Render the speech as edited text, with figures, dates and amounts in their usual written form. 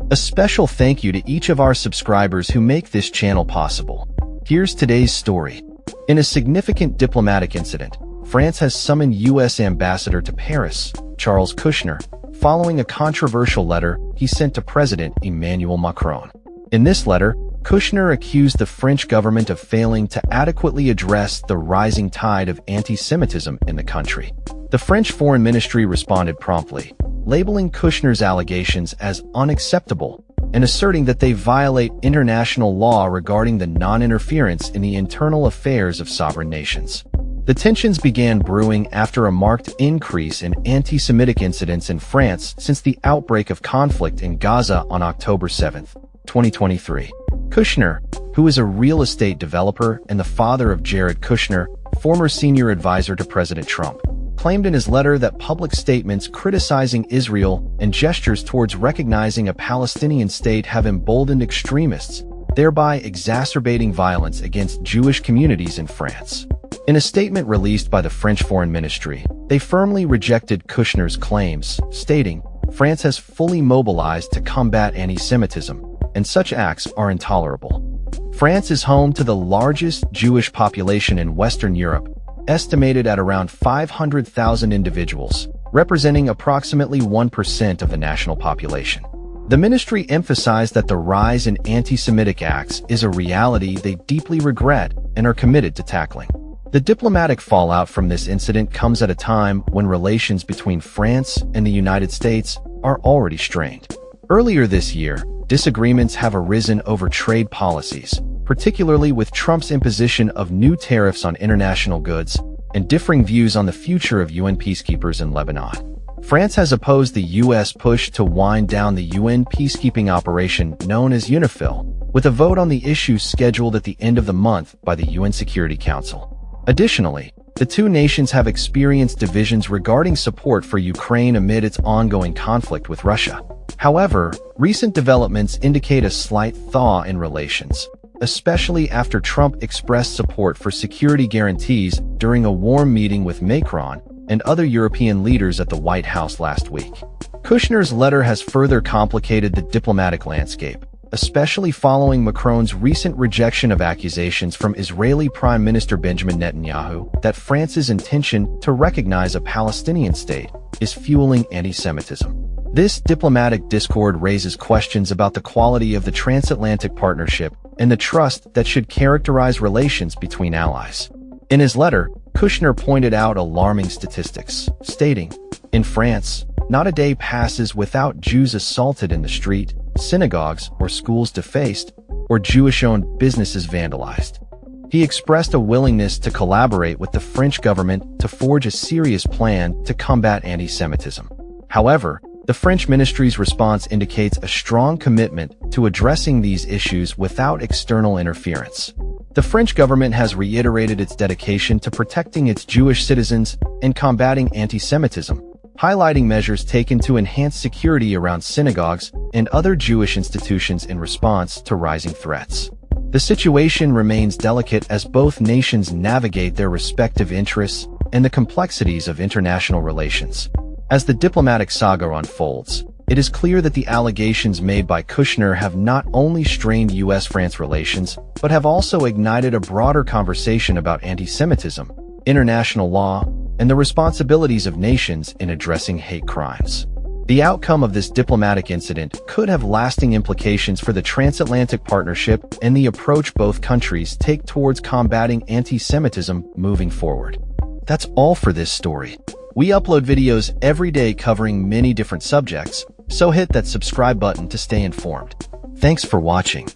A special thank you to each of our subscribers who make this channel possible. Here's today's story. In a significant diplomatic incident, France has summoned U.S. Ambassador to Paris, Charles Kushner, following a controversial letter he sent to President Emmanuel Macron. In this letter, Kushner accused the French government of failing to adequately address the rising tide of anti-Semitism in the country. The French Foreign Ministry responded promptly, labeling Kushner's allegations as unacceptable and asserting that they violate international law regarding the non-interference in the internal affairs of sovereign nations. The tensions began brewing after a marked increase in anti-Semitic incidents in France since the outbreak of conflict in Gaza on October 7, 2023. Kushner, who is a real estate developer and the father of Jared Kushner, former senior advisor to President Trump, claimed in his letter that public statements criticizing Israel and gestures towards recognizing a Palestinian state have emboldened extremists, thereby exacerbating violence against Jewish communities in France. In a statement released by the French Foreign Ministry, they firmly rejected Kushner's claims, stating, "France has fully mobilized to combat anti-Semitism, and such acts are intolerable." France is home to the largest Jewish population in Western Europe, estimated at around 500,000 individuals, representing approximately 1% of the national population. The ministry emphasized that the rise in anti-Semitic acts is a reality they deeply regret and are committed to tackling. The diplomatic fallout from this incident comes at a time when relations between France and the United States are already strained. Earlier this year, disagreements have arisen over trade policies, particularly with Trump's imposition of new tariffs on international goods and differing views on the future of UN peacekeepers in Lebanon. France has opposed the U.S. push to wind down the UN peacekeeping operation known as UNIFIL, with a vote on the issue scheduled at the end of the month by the UN Security Council. Additionally, the two nations have experienced divisions regarding support for Ukraine amid its ongoing conflict with Russia. However, recent developments indicate a slight thaw in relations, especially after Trump expressed support for security guarantees during a warm meeting with Macron and other European leaders at the White House last week. Kushner's letter has further complicated the diplomatic landscape, especially following Macron's recent rejection of accusations from Israeli Prime Minister Benjamin Netanyahu that France's intention to recognize a Palestinian state is fueling anti-Semitism. This diplomatic discord raises questions about the quality of the transatlantic partnership and the trust that should characterize relations between allies. In his letter, Kushner pointed out alarming statistics, stating, "In France, not a day passes without Jews assaulted in the street, synagogues or schools defaced, or Jewish-owned businesses vandalized." He expressed a willingness to collaborate with the French government to forge a serious plan to combat anti-Semitism. However, the French ministry's response indicates a strong commitment to addressing these issues without external interference. The French government has reiterated its dedication to protecting its Jewish citizens and combating anti-Semitism, highlighting measures taken to enhance security around synagogues and other Jewish institutions in response to rising threats. The situation remains delicate as both nations navigate their respective interests and the complexities of international relations. As the diplomatic saga unfolds, it is clear that the allegations made by Kushner have not only strained U.S.-France relations, but have also ignited a broader conversation about anti-Semitism, international law, and the responsibilities of nations in addressing hate crimes. The outcome of this diplomatic incident could have lasting implications for the transatlantic partnership and the approach both countries take towards combating anti-Semitism moving forward. That's all for this story. We upload videos every day covering many different subjects, so hit that subscribe button to stay informed. Thanks for watching.